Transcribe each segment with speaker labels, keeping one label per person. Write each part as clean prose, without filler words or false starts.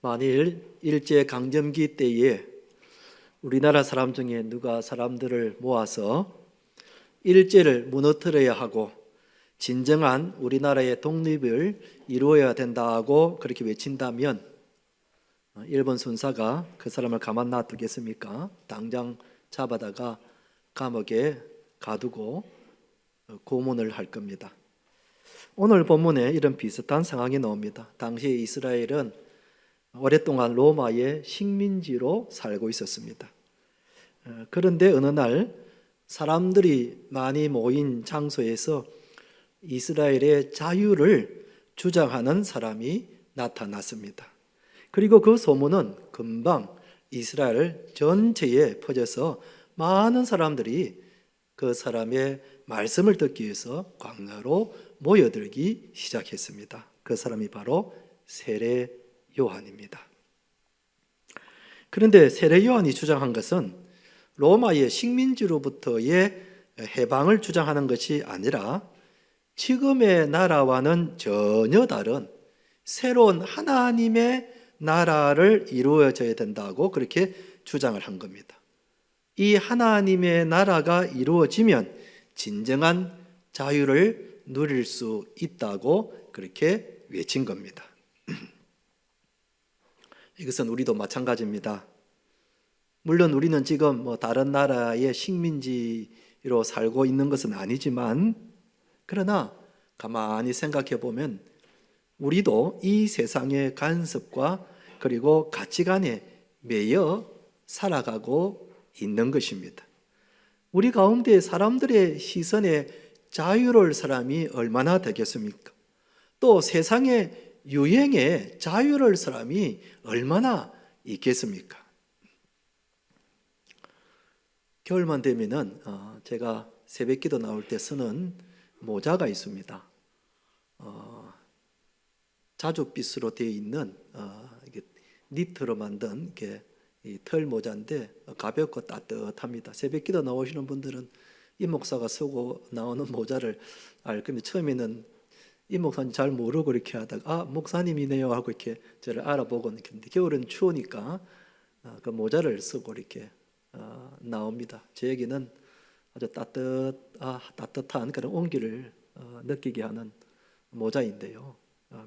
Speaker 1: 만일 일제강점기 때에 우리나라 사람 중에 누가 사람들을 모아서 일제를 무너뜨려야 하고 진정한 우리나라의 독립을 이루어야 된다고 그렇게 외친다면 일본 군사가 그 사람을 가만 놔두겠습니까? 당장 잡아다가 감옥에 가두고 고문을 할 겁니다. 오늘 본문에 이런 비슷한 상황이 나옵니다. 당시 이스라엘은 오랫동안 로마의 식민지로 살고 있었습니다. 그런데 어느 날 사람들이 많이 모인 장소에서 이스라엘의 자유를 주장하는 사람이 나타났습니다. 그리고 그 소문은 금방 이스라엘 전체에 퍼져서 많은 사람들이 그 사람의 말씀을 듣기 위해서 광야로 모여들기 시작했습니다. 그 사람이 바로 세례 요한입니다. 그런데 세례 요한이 주장한 것은 로마의 식민지로부터의 해방을 주장하는 것이 아니라 지금의 나라와는 전혀 다른 새로운 하나님의 나라를 이루어져야 된다고 그렇게 주장을 한 겁니다. 이 하나님의 나라가 이루어지면 진정한 자유를 누릴 수 있다고 그렇게 외친 겁니다. 이것은 우리도 마찬가지입니다. 물론 우리는 지금 다른 나라의 식민지로 살고 있는 것은 아니지만, 그러나 가만히 생각해 보면 우리도 이 세상의 간섭과 그리고 가치관에 매여 살아가고 있는 것입니다. 우리 가운데 사람들의 시선에 자유로울 사람이 얼마나 되겠습니까? 또 세상의 유행에 자유로울 사람이 얼마나 있겠습니까? 겨울만 되면은 제가 새벽기도 나올 때 쓰는 모자가 있습니다. 자줏빛으로 되어 있는 니트로 만든 털 모자인데 가볍고 따뜻합니다. 새벽기도 나오시는 분들은 이 목사가 쓰고 나오는 모자를 알 겁니다. 처음에는 이 목사님 잘 모르고 이렇게 하다가 목사님이네요 하고 이렇게 저를 알아보고 있는데, 겨울은 추우니까 그 모자를 쓰고 이렇게 나옵니다. 저에게는 아주 따뜻한 그런 온기를 느끼게 하는 모자인데요.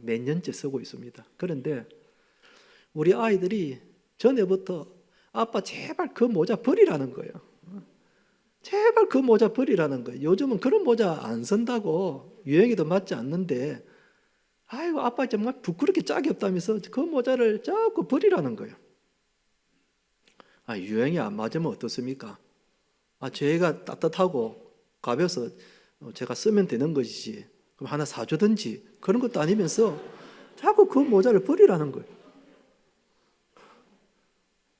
Speaker 1: 몇 년째 쓰고 있습니다. 그런데 우리 아이들이 전에부터 아빠 제발 그 모자 버리라는 거예요. 제발 그 모자 버리라는 거예요. 요즘은 그런 모자 안 쓴다고, 유행에도 맞지 않는데, 아이고 아빠 정말 부끄럽게 짝이 없다면서 그 모자를 자꾸 버리라는 거예요. 유행이 안 맞으면 어떻습니까? 제가 따뜻하고 가벼워서 제가 쓰면 되는 것이지, 그럼 하나 사주든지 그런 것도 아니면서 자꾸 그 모자를 버리라는 거예요.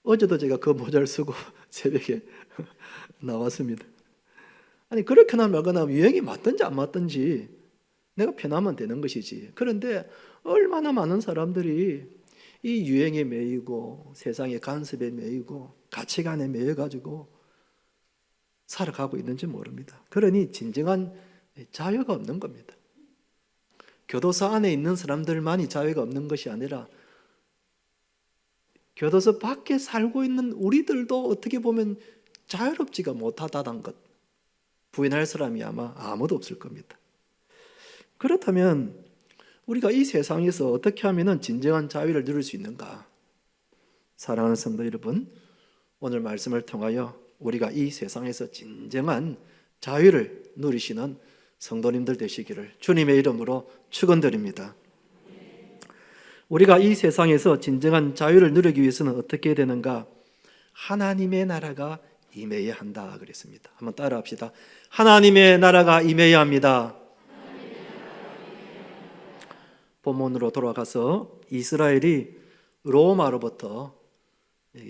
Speaker 1: 어제도 제가 그 모자를 쓰고 새벽에 나왔습니다. 그렇게나 말거나 유행이 맞든지 안 맞든지 내가 편하면 되는 것이지. 그런데 얼마나 많은 사람들이 이 유행에 매이고 세상의 간섭에 매이고 가치관에 매여가지고 살아가고 있는지 모릅니다. 그러니 진정한 자유가 없는 겁니다. 교도소 안에 있는 사람들만이 자유가 없는 것이 아니라 교도소 밖에 살고 있는 우리들도 어떻게 보면 자유롭지가 못하다는 것, 부인할 사람이 아마 아무도 없을 겁니다. 그렇다면 우리가 이 세상에서 어떻게 하면 진정한 자유를 누릴 수 있는가? 사랑하는 성도 여러분, 오늘 말씀을 통하여 우리가 이 세상에서 진정한 자유를 누리시는 성도님들 되시기를 주님의 이름으로 축원드립니다. 우리가 이 세상에서 진정한 자유를 누리기 위해서는 어떻게 해야 되는가? 하나님의 나라가 임해야 한다 그랬습니다. 한번 따라합시다. 하나님의 나라가 임해야 합니다. 본문으로 돌아가서 이스라엘이 로마로부터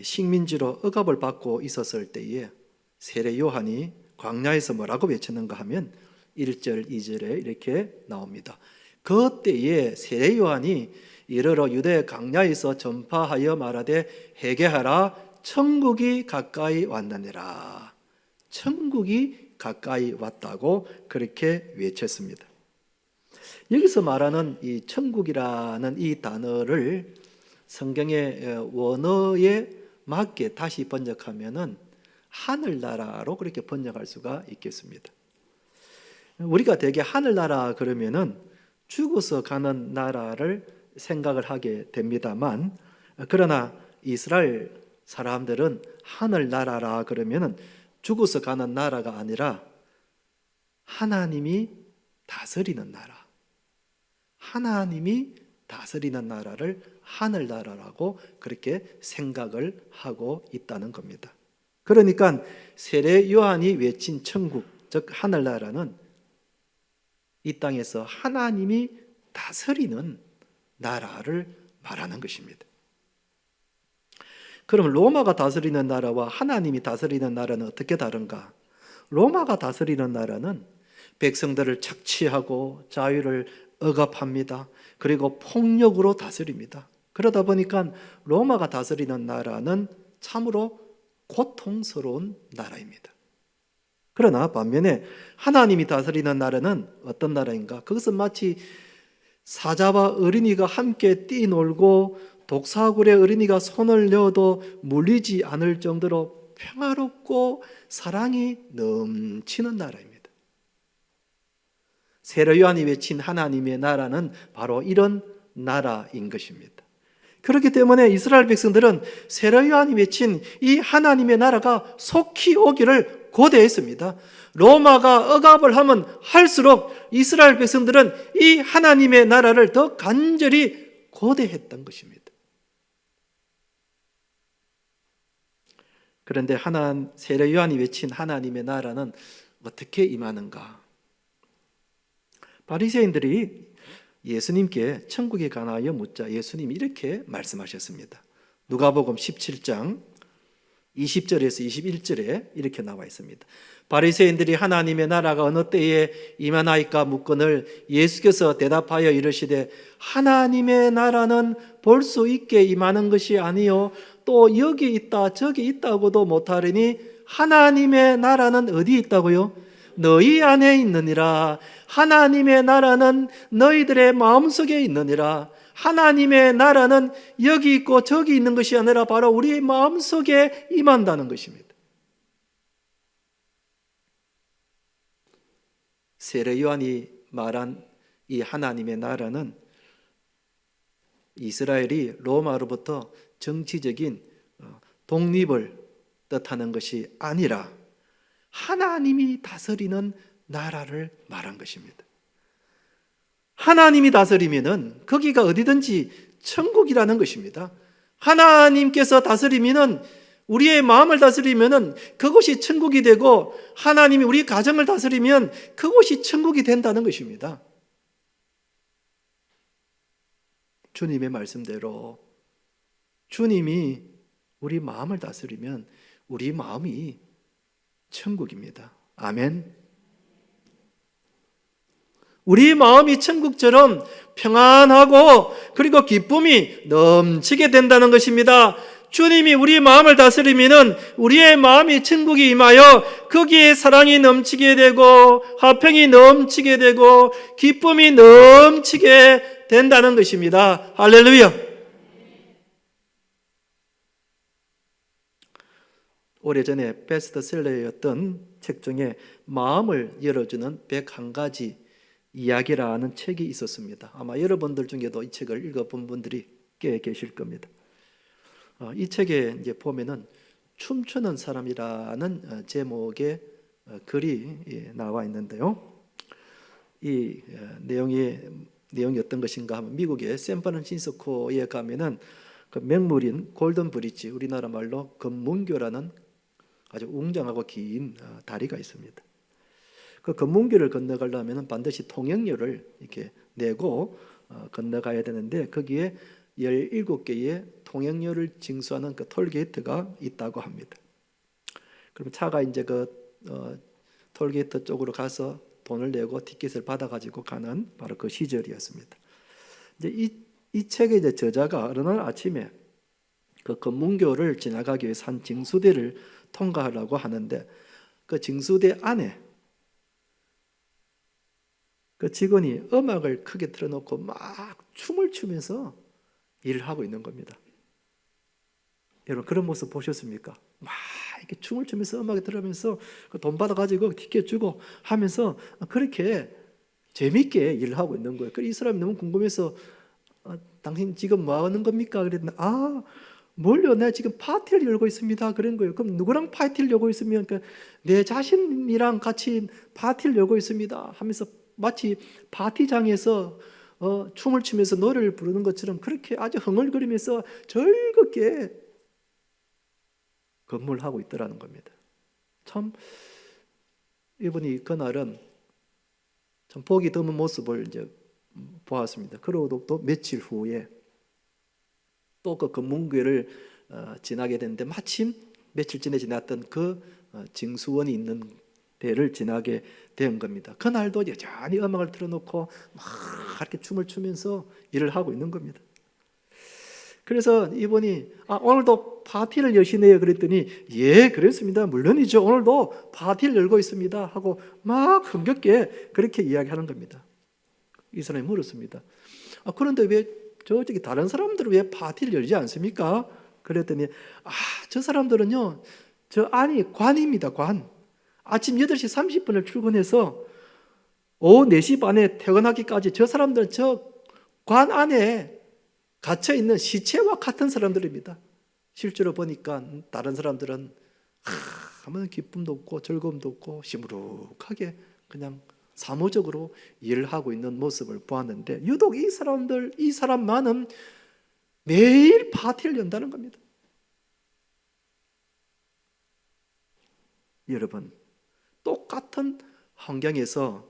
Speaker 1: 식민지로 억압을 받고 있었을 때에 세례 요한이 광야에서 뭐라고 외쳤는가 하면 1절, 2절에 이렇게 나옵니다. 그때에 세례 요한이 이르러 유대 광야에서 전파하여 말하되 회개하라, 천국이 가까이 왔느니라. 천국이 가까이 왔다고 그렇게 외쳤습니다. 여기서 말하는 이 천국이라는 이 단어를 성경의 원어에 맞게 다시 번역하면은 하늘나라로 그렇게 번역할 수가 있겠습니다. 우리가 대개 하늘나라 그러면은 죽어서 가는 나라를 생각을 하게 됩니다만, 그러나 이스라엘 사람들은 하늘나라라 그러면은 죽어서 가는 나라가 아니라 하나님이 다스리는 나라, 하나님이 다스리는 나라를 하늘나라라고 그렇게 생각을 하고 있다는 겁니다. 그러니까 세례 요한이 외친 천국, 즉 하늘나라는 이 땅에서 하나님이 다스리는 나라를 말하는 것입니다. 그럼 로마가 다스리는 나라와 하나님이 다스리는 나라는 어떻게 다른가? 로마가 다스리는 나라는 백성들을 착취하고 자유를 억압합니다. 그리고 폭력으로 다스립니다. 그러다 보니까 로마가 다스리는 나라는 참으로 고통스러운 나라입니다. 그러나 반면에 하나님이 다스리는 나라는 어떤 나라인가? 그것은 마치 사자와 어린이가 함께 뛰놀고 독사굴에 어린이가 손을 넣어도 물리지 않을 정도로 평화롭고 사랑이 넘치는 나라입니다. 세례 요한이 외친 하나님의 나라는 바로 이런 나라인 것입니다. 그렇기 때문에 이스라엘 백성들은 세례 요한이 외친 이 하나님의 나라가 속히 오기를 고대했습니다. 로마가 억압을 하면 할수록 이스라엘 백성들은 이 하나님의 나라를 더 간절히 고대했던 것입니다. 그런데 세례 요한이 외친 하나님의 나라는 어떻게 임하는가? 바리새인들이 예수님께 천국에 관하여 묻자 예수님이 이렇게 말씀하셨습니다. 누가복음 17장 20절에서 21절에 이렇게 나와 있습니다. 바리새인들이 하나님의 나라가 어느 때에 임하나이까 묻거늘 예수께서 대답하여 이르시되 하나님의 나라는 볼 수 있게 임하는 것이 아니요 또 여기 있다 저기 있다고도 못하리니 하나님의 나라는 어디 있다고요? 너희 안에 있느니라. 하나님의 나라는 너희들의 마음속에 있느니라. 하나님의 나라는 여기 있고 저기 있는 것이 아니라 바로 우리의 마음속에 임한다는 것입니다. 세례 요한이 말한 이 하나님의 나라는 이스라엘이 로마로부터 정치적인 독립을 뜻하는 것이 아니라 하나님이 다스리는 나라를 말한 것입니다. 하나님이 다스리면은 거기가 어디든지 천국이라는 것입니다. 하나님께서 다스리면은 우리의 마음을 다스리면은 그곳이 천국이 되고 하나님이 우리 가정을 다스리면 그곳이 천국이 된다는 것입니다. 주님의 말씀대로 주님이 우리 마음을 다스리면 우리 마음이 천국입니다. 아멘. 우리 마음이 천국처럼 평안하고 그리고 기쁨이 넘치게 된다는 것입니다. 주님이 우리 마음을 다스리면 우리의 마음이 천국이 임하여 거기에 사랑이 넘치게 되고 화평이 넘치게 되고 기쁨이 넘치게 된다는 것입니다. 할렐루야. 오래전에 베스트셀러였던 책 중에 마음을 열어주는 101가지 이야기라는 책이 있었습니다. 아마 여러분들 중에도 이 책을 읽어본 분들이 꽤 계실 겁니다. 이 책에 이제 보면은 춤추는 사람이라는 제목의 글이 나와 있는데요. 이 내용이 어떤 것인가 하면 미국의 샌프란시스코에 가면은 그 명물인 골든 브릿지, 우리나라 말로 금문교라는 아주 웅장하고 긴 다리가 있습니다. 그 금문교를 건너가려면 반드시 통행료를 이렇게 내고 건너가야 되는데 거기에 17개의 통행료를 징수하는 그 톨게이트가 있다고 합니다. 그럼 차가 이제 그 톨게이트 쪽으로 가서 돈을 내고 티켓을 받아가지고 가는 바로 그 시절이었습니다. 이제 이 책의 이제 저자가 어느 날 아침에 그 금문교를 지나가기 위해서 한 징수대를 통과하려고 하는데 그 징수대 안에 그 직원이 음악을 크게 틀어놓고 막 춤을 추면서 일을 하고 있는 겁니다. 여러분 그런 모습 보셨습니까? 막 이렇게 춤을 추면서 음악에 들으면서 돈 받아가지고 티켓 주고 하면서 그렇게 재밌게 일을 하고 있는 거예요. 그래서 이 사람이 너무 궁금해서 당신 지금 뭐 하는 겁니까? 그랬더니 뭘요? 내가 지금 파티를 열고 있습니다. 그런 거예요. 그럼 누구랑 파티를 열고 있으면 내 자신이랑 같이 파티를 열고 있습니다. 하면서 마치 파티장에서 춤을 추면서 노래를 부르는 것처럼 그렇게 아주 흥얼거리면서 즐겁게 근무를 하고 있더라는 겁니다. 참 이분이 그날은 참 보기 드문 모습을 이제 보았습니다. 그러고 또 며칠 후에 또 그 금문교회를 지나게 됐는데 마침 며칠 전에 지났던 그 징수원이 있는 데를 지나게 된 겁니다. 그날도 여전히 음악을 틀어놓고 막 이렇게 춤을 추면서 일을 하고 있는 겁니다. 그래서 이분이 오늘도 파티를 여시네요 그랬더니 예 그랬습니다. 물론이죠. 오늘도 파티를 열고 있습니다 하고 막 흥겹게 그렇게 이야기하는 겁니다. 이 사람이 물었습니다. 그런데 왜 저쪽에 다른 사람들은 왜 파티를 열지 않습니까? 그랬더니 저 사람들은요 저 안이 관입니다. 관. 아침 8시 30분을 출근해서 오후 4시 반에 퇴근하기까지 저 사람들은 저 관 안에 갇혀있는 시체와 같은 사람들입니다. 실제로 보니까 다른 사람들은 아무런 기쁨도 없고 즐거움도 없고 시무룩하게 그냥 사무적으로 일을 하고 있는 모습을 보았는데 유독 이 사람만은 매일 파티를 연다는 겁니다. 여러분 똑같은 환경에서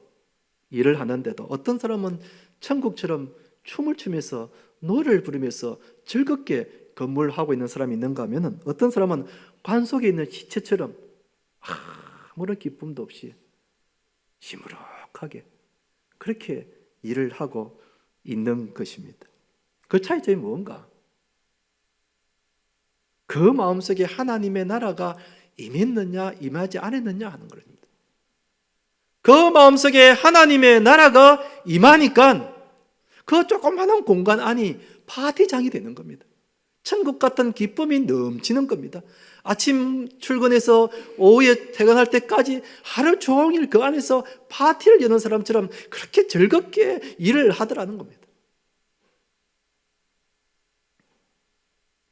Speaker 1: 일을 하는데도 어떤 사람은 천국처럼 춤을 추면서 노래를 부르면서 즐겁게 근무를 하고 있는 사람이 있는가 하면 어떤 사람은 관 속에 있는 시체처럼 아무런 기쁨도 없이 시무룩하게 그렇게 일을 하고 있는 것입니다. 그 차이점이 뭔가? 그 마음속에 하나님의 나라가 임했느냐 임하지 않았느냐 하는 겁니다. 그 마음속에 하나님의 나라가 임하니까 그 조그마한 공간 안이 파티장이 되는 겁니다. 천국 같은 기쁨이 넘치는 겁니다. 아침 출근해서 오후에 퇴근할 때까지 하루 종일 그 안에서 파티를 여는 사람처럼 그렇게 즐겁게 일을 하더라는 겁니다.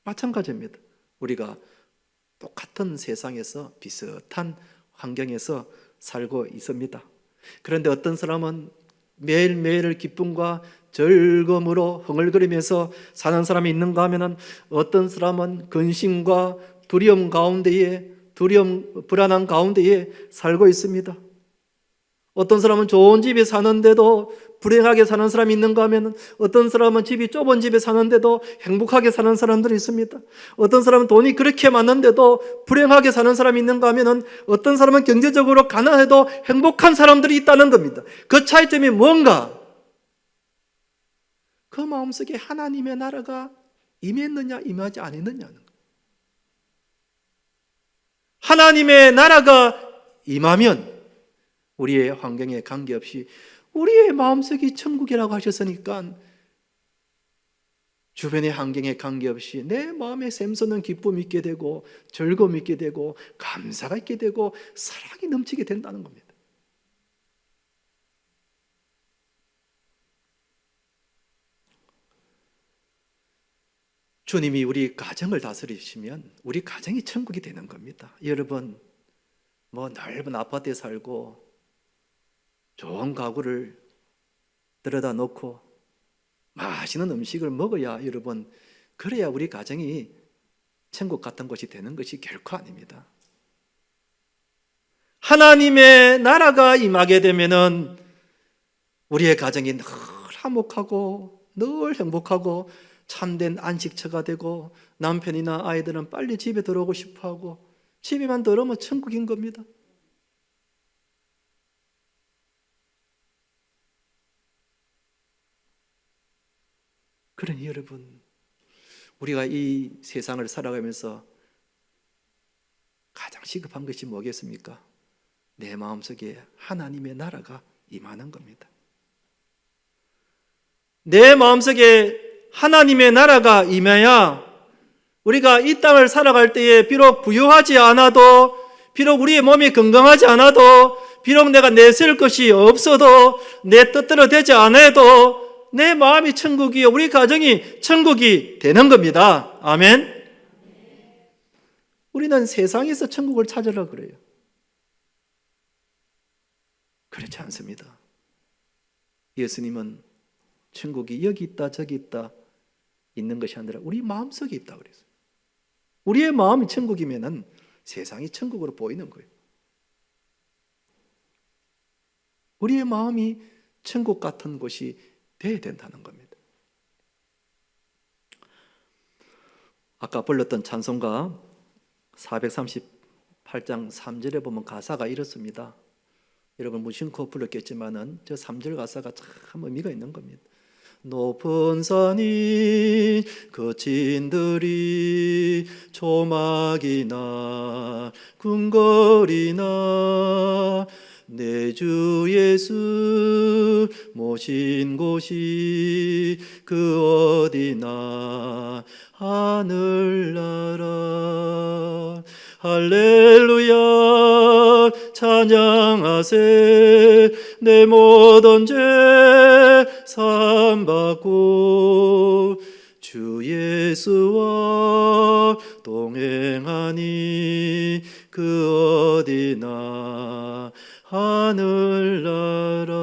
Speaker 1: 마찬가지입니다. 우리가 똑같은 세상에서 비슷한 환경에서 살고 있습니다. 그런데 어떤 사람은 매일매일 기쁨과 즐거움으로 흥얼거리면서 사는 사람이 있는가 하면 어떤 사람은 근심과 두려움 가운데에 불안한 가운데에 살고 있습니다. 어떤 사람은 좋은 집에 사는데도 불행하게 사는 사람이 있는가 하면 어떤 사람은 집이 좁은 집에 사는데도 행복하게 사는 사람들이 있습니다. 어떤 사람은 돈이 그렇게 많은데도 불행하게 사는 사람이 있는가 하면 어떤 사람은 경제적으로 가난해도 행복한 사람들이 있다는 겁니다. 그 차이점이 뭔가? 그 마음속에 하나님의 나라가 임했느냐 임하지 않았느냐는 거예요. 하나님의 나라가 임하면 우리의 환경에 관계없이 우리의 마음속이 천국이라고 하셨으니까 주변의 환경에 관계없이 내 마음에 샘솟는 기쁨이 있게 되고 즐거움이 있게 되고 감사가 있게 되고 사랑이 넘치게 된다는 겁니다. 주님이 우리 가정을 다스리시면 우리 가정이 천국이 되는 겁니다. 여러분 넓은 아파트에 살고 좋은 가구를 들여다 놓고 맛있는 음식을 먹어야 여러분 그래야 우리 가정이 천국 같은 곳이 되는 것이 결코 아닙니다. 하나님의 나라가 임하게 되면은 우리의 가정이 늘 화목하고 늘 행복하고 참된 안식처가 되고 남편이나 아이들은 빨리 집에 들어오고 싶어하고 집에만 들어오면 천국인 겁니다. 그러니 여러분 우리가 이 세상을 살아가면서 가장 시급한 것이 뭐겠습니까? 내 마음속에 하나님의 나라가 임하는 겁니다. 내 마음속에 하나님의 나라가 임해야 우리가 이 땅을 살아갈 때에 비록 부유하지 않아도, 비록 우리의 몸이 건강하지 않아도, 비록 내가 내세울 것이 없어도, 내 뜻대로 되지 않아도 내 마음이 천국이요, 우리 가정이 천국이 되는 겁니다. 아멘. 우리는 세상에서 천국을 찾으려고 그래요. 그렇지 않습니다. 예수님은 천국이 여기 있다 저기 있다 있는 것이 아니라 우리 마음속에 있다 그랬어요. 우리의 마음이 천국이면은 세상이 천국으로 보이는 거예요. 우리의 마음이 천국 같은 곳이 되어야 된다는 겁니다. 아까 불렀던 찬송가 438장 3절에 보면 가사가 이렇습니다. 여러분 무심코 불렀겠지만은 저 3절 가사가 참 의미가 있는 겁니다. 높은 산이 거친 들이 조막이나 궁궐이나 내 주 예수 모신 곳이 그 어디나 하늘나라 할렐루야 찬양하세 내 모든 죄 사함받고 주 예수와 동행하니 그 어디나 하늘나라.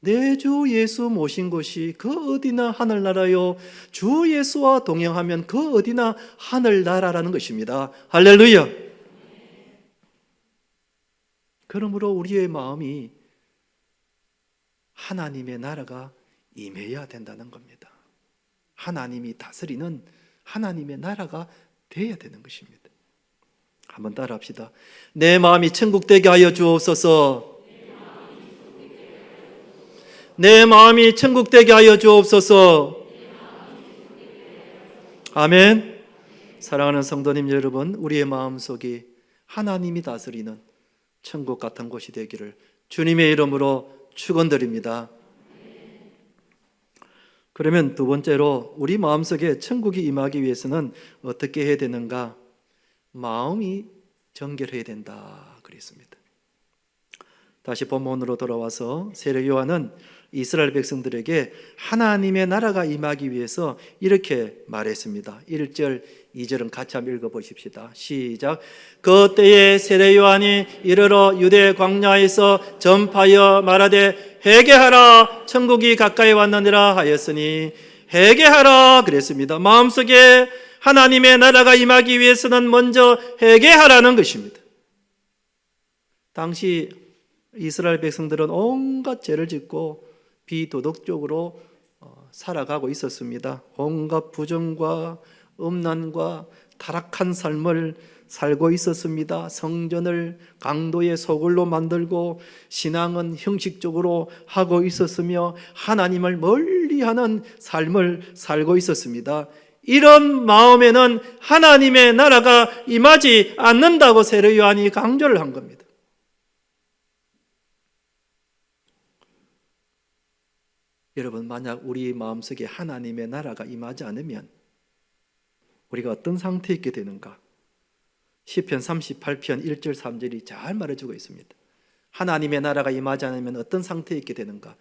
Speaker 1: 내 주 예수 모신 곳이 그 어디나 하늘나라요. 주 예수와 동행하면 그 어디나 하늘나라라는 것입니다. 할렐루야. 그러므로 우리의 마음이 하나님의 나라가 임해야 된다는 겁니다. 하나님이 다스리는 하나님의 나라가 되어야 되는 것입니다. 한번 따라합시다. 내 마음이 천국 되게 하여 주옵소서. 내 마음이 천국 되게 하여 주옵소서. 아멘. 사랑하는 성도님 여러분, 우리의 마음속이 하나님이 다스리는 천국 같은 곳이 되기를 주님의 이름으로 축원드립니다. 그러면 두 번째로 우리 마음속에 천국이 임하기 위해서는 어떻게 해야 되는가? 마음이 정결해야 된다 그랬습니다. 다시 본문으로 돌아와서 세례 요한은 이스라엘 백성들에게 하나님의 나라가 임하기 위해서 이렇게 말했습니다. 1절, 2절은 같이 한번 읽어보십시다. 시작. 그때에 세례 요한이 이르러 유대 광야에서 전파하여 말하되 회개하라 천국이 가까이 왔느니라 하였으니 회개하라 그랬습니다. 마음속에 하나님의 나라가 임하기 위해서는 먼저 회개하라는 것입니다. 당시 이스라엘 백성들은 온갖 죄를 짓고 비도덕적으로 살아가고 있었습니다. 온갖 부정과 음란과 타락한 삶을 살고 있었습니다. 성전을 강도의 소굴로 만들고 신앙은 형식적으로 하고 있었으며 하나님을 멀리하는 삶을 살고 있었습니다. 이런 마음에는 하나님의 나라가 임하지 않는다고 세례 요한이 강조를 한 겁니다. 여러분, 만약 우리 마음속에 하나님의 나라가 임하지 않으면 우리가 어떤 상태에 있게 되는가? 시편 38편 1절 3절이 잘 말해주고 있습니다. 하나님의 나라가 임하지 않으면 어떤 상태에 있게 되는가?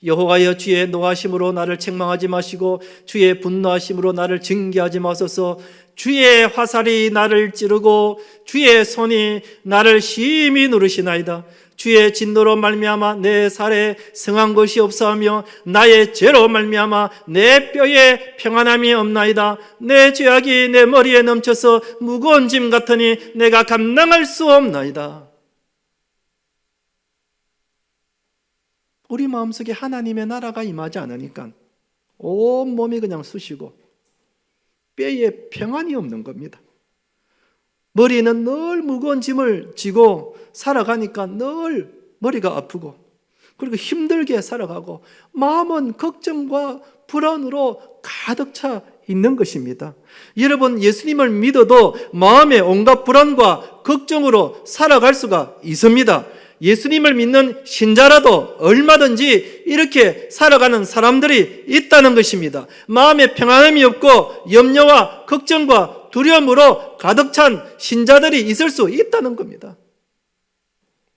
Speaker 1: 여호와여 주의 노하심으로 나를 책망하지 마시고 주의 분노하심으로 나를 징계하지 마소서. 주의 화살이 나를 찌르고 주의 손이 나를 심히 누르시나이다. 주의 진노로 말미암아 내 살에 성한 것이 없사하며 나의 죄로 말미암아 내 뼈에 평안함이 없나이다. 내 죄악이 내 머리에 넘쳐서 무거운 짐 같으니 내가 감당할 수 없나이다. 우리 마음속에 하나님의 나라가 임하지 않으니까 온 몸이 그냥 쑤시고 뼈에 평안이 없는 겁니다. 머리는 늘 무거운 짐을 지고 살아가니까 늘 머리가 아프고 그리고 힘들게 살아가고 마음은 걱정과 불안으로 가득 차 있는 것입니다. 여러분, 예수님을 믿어도 마음에 온갖 불안과 걱정으로 살아갈 수가 있습니다. 예수님을 믿는 신자라도 얼마든지 이렇게 살아가는 사람들이 있다는 것입니다. 마음에 평안함이 없고 염려와 걱정과 두려움으로 가득 찬 신자들이 있을 수 있다는 겁니다.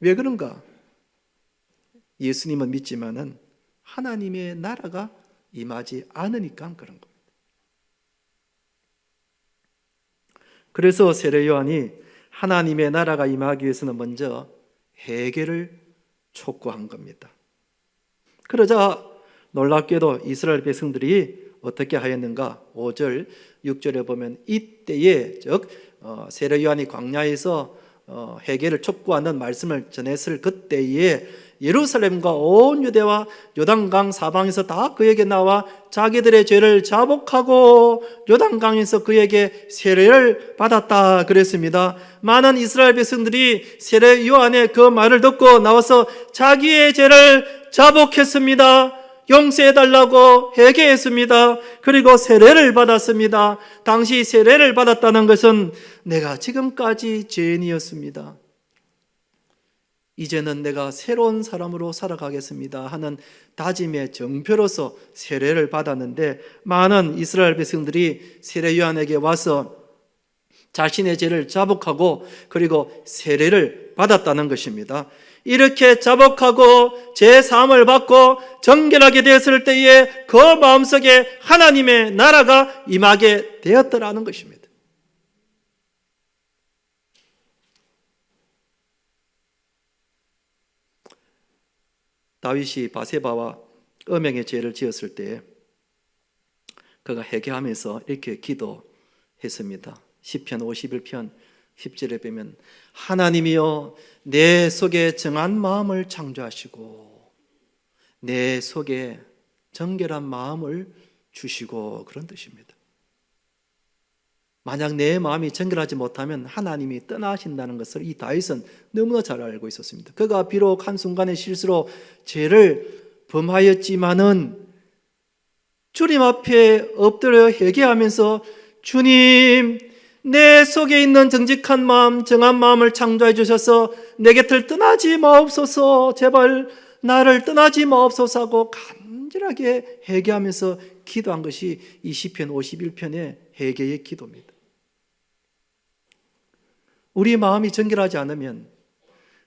Speaker 1: 왜 그런가? 예수님은 믿지만은 하나님의 나라가 임하지 않으니까 그런 겁니다. 그래서 세례 요한이 하나님의 나라가 임하기 위해서는 먼저 회개를 촉구한 겁니다. 그러자 놀랍게도 이스라엘 백성들이 어떻게 하였는가? 5절, 6절에 보면 이때에 즉 세례 요한이 광야에서 회개를 촉구하는 말씀을 전했을 그때에 예루살렘과 온 유대와 요단강 사방에서 다 그에게 나와 자기들의 죄를 자복하고 요단강에서 그에게 세례를 받았다 그랬습니다. 많은 이스라엘 백성들이 세례 요한의 그 말을 듣고 나와서 자기의 죄를 자복했습니다. 용서해달라고 회개했습니다. 그리고 세례를 받았습니다. 당시 세례를 받았다는 것은 내가 지금까지 죄인이었습니다. 이제는 내가 새로운 사람으로 살아가겠습니다 하는 다짐의 정표로서 세례를 받았는데, 많은 이스라엘 백성들이 세례 요한에게 와서 자신의 죄를 자복하고 그리고 세례를 받았다는 것입니다. 이렇게 자복하고 죄 사함을 받고 정결하게 되었을 때에 그 마음속에 하나님의 나라가 임하게 되었더라는 것입니다. 다윗이 바세바와 음행의 죄를 지었을 때 그가 회개하면서 이렇게 기도했습니다. 시편 51편 10절에 보면 하나님이여 내 속에 정한 마음을 창조하시고 내 속에 정결한 마음을 주시고, 그런 뜻입니다. 만약 내 마음이 정결하지 못하면 하나님이 떠나신다는 것을 이 다윗은 너무나 잘 알고 있었습니다. 그가 비록 한순간의 실수로 죄를 범하였지만은 주님 앞에 엎드려 회개하면서 주님, 내 속에 있는 정직한 마음, 정한 마음을 창조해 주셔서 내 곁을 떠나지 마옵소서, 제발 나를 떠나지 마옵소서 하고 간절하게 회개하면서 기도한 것이 이 시편 51편의 회개의 기도입니다. 우리 마음이 정결하지 않으면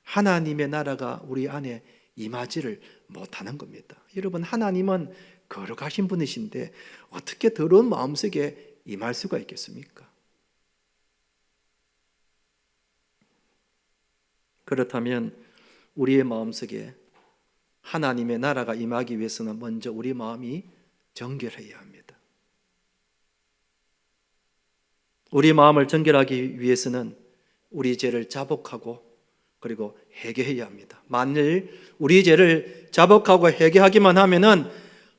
Speaker 1: 하나님의 나라가 우리 안에 임하지를 못하는 겁니다. 여러분, 하나님은 거룩하신 분이신데 어떻게 더러운 마음속에 임할 수가 있겠습니까? 그렇다면 우리의 마음속에 하나님의 나라가 임하기 위해서는 먼저 우리 마음이 정결해야 합니다. 우리 마음을 정결하기 위해서는 우리 죄를 자복하고 그리고 회개해야 합니다. 만일 우리 죄를 자복하고 회개하기만 하면은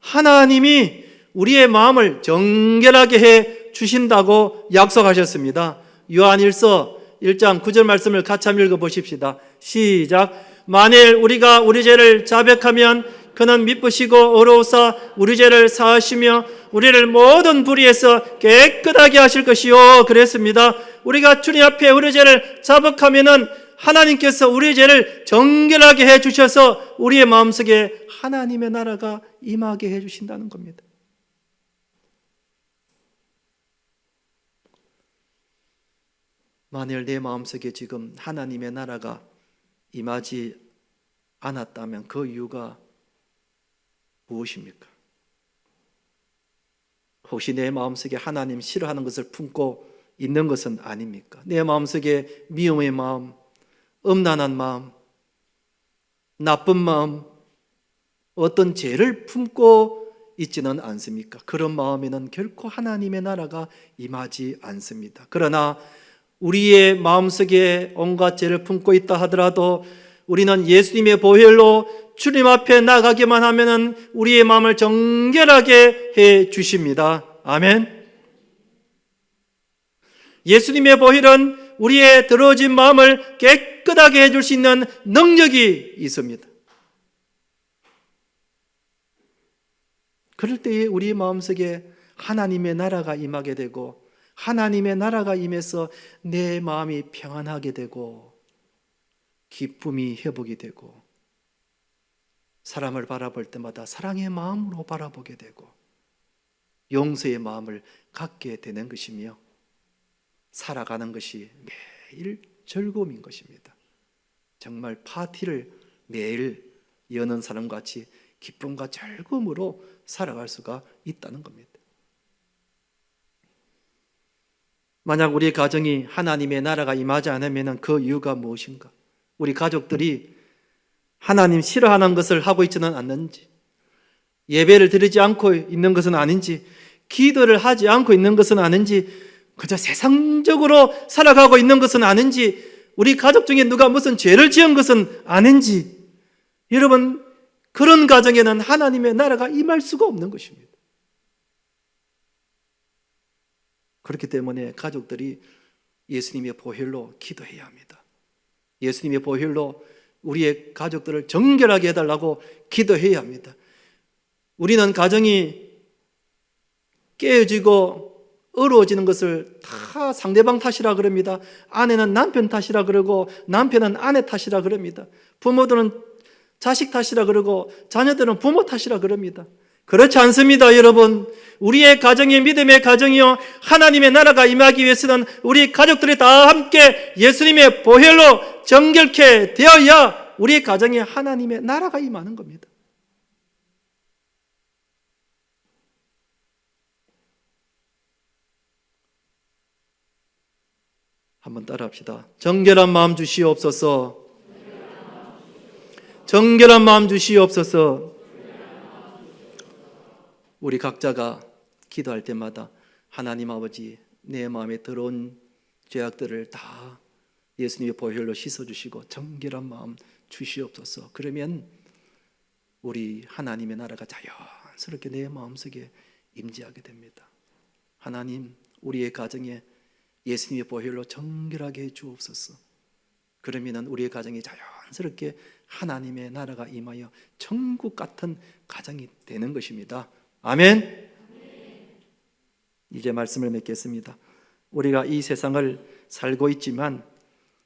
Speaker 1: 하나님이 우리의 마음을 정결하게 해 주신다고 약속하셨습니다. 요한일서 1장 9절 말씀을 같이 한번 읽어보십시다. 시작. 만일 우리가 우리 죄를 자백하면 그는 미쁘시고 어로우사 우리 죄를 사하시며 우리를 모든 불의에서 깨끗하게 하실 것이요 그랬습니다. 우리가 주님 앞에 우리 죄를 자복하면은 하나님께서 우리 죄를 정결하게 해 주셔서 우리의 마음속에 하나님의 나라가 임하게 해 주신다는 겁니다. 만일 내 마음속에 지금 하나님의 나라가 임하지 않았다면 그 이유가 무엇입니까? 혹시 내 마음속에 하나님 싫어하는 것을 품고 있는 것은 아닙니까? 내 마음속에 미움의 마음, 음란한 마음, 나쁜 마음, 어떤 죄를 품고 있지는 않습니까? 그런 마음에는 결코 하나님의 나라가 임하지 않습니다. 그러나 우리의 마음속에 온갖 죄를 품고 있다 하더라도 우리는 예수님의 보혈로 주님 앞에 나가기만 하면은 우리의 마음을 정결하게 해 주십니다. 아멘. 예수님의 보혈은 우리의 더러워진 마음을 깨끗하게 해줄 수 있는 능력이 있습니다. 그럴 때에 우리 마음속에 하나님의 나라가 임하게 되고 하나님의 나라가 임해서 내 마음이 평안하게 되고 기쁨이 회복이 되고 사람을 바라볼 때마다 사랑의 마음으로 바라보게 되고 용서의 마음을 갖게 되는 것이며 살아가는 것이 매일 즐거움인 것입니다. 정말 파티를 매일 여는 사람같이 기쁨과 즐거움으로 살아갈 수가 있다는 겁니다. 만약 우리 가정이 하나님의 나라가 임하지 않으면 그 이유가 무엇인가? 우리 가족들이 하나님 싫어하는 것을 하고 있지는 않는지, 예배를 드리지 않고 있는 것은 아닌지, 기도를 하지 않고 있는 것은 아닌지, 그저 세상적으로 살아가고 있는 것은 아닌지, 우리 가족 중에 누가 무슨 죄를 지은 것은 아닌지, 여러분, 그런 가정에는 하나님의 나라가 임할 수가 없는 것입니다. 그렇기 때문에 가족들이 예수님의 보혈로 기도해야 합니다. 예수님의 보혈로 우리의 가족들을 정결하게 해달라고 기도해야 합니다. 우리는 가정이 깨어지고 어려워지는 것을 다 상대방 탓이라 그럽니다. 아내는 남편 탓이라 그러고 남편은 아내 탓이라 그럽니다. 부모들은 자식 탓이라 그러고 자녀들은 부모 탓이라 그럽니다. 그렇지 않습니다, 여러분. 우리의 가정이 믿음의 가정이요 하나님의 나라가 임하기 위해서는 우리 가족들이 다 함께 예수님의 보혈로 정결케 되어야 우리 가정에 하나님의 나라가 임하는 겁니다. 한번 따라합시다. 정결한 마음 주시옵소서. 정결한 마음 주시옵소서. 우리 각자가 기도할 때마다 하나님 아버지, 내 마음에 들어온 죄악들을 다 예수님의 보혈로 씻어주시고 정결한 마음 주시옵소서. 그러면 우리 하나님의 나라가 자연스럽게 내 마음속에 임재하게 됩니다. 하나님, 우리의 가정에 예수님의 보혈로 정결하게 해 주옵소서. 그러면 우리의 가정이 자연스럽게 하나님의 나라가 임하여 천국 같은 가정이 되는 것입니다. 아멘. 이제 말씀을 맺겠습니다. 우리가 이 세상을 살고 있지만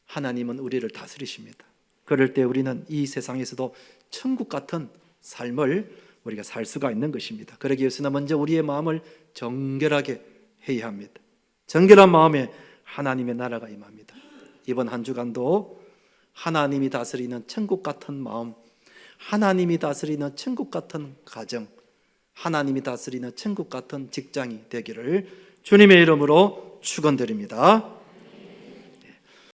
Speaker 1: 하나님은 우리를 다스리십니다. 그럴 때 우리는 이 세상에서도 천국 같은 삶을 우리가 살 수가 있는 것입니다. 그러기 위해서는 먼저 우리의 마음을 정결하게 해야 합니다. 정결한 마음에 하나님의 나라가 임합니다. 이번 한 주간도 하나님이 다스리는 천국 같은 마음, 하나님이 다스리는 천국 같은 가정, 하나님이 다스리는 천국 같은 직장이 되기를 주님의 이름으로 축원드립니다.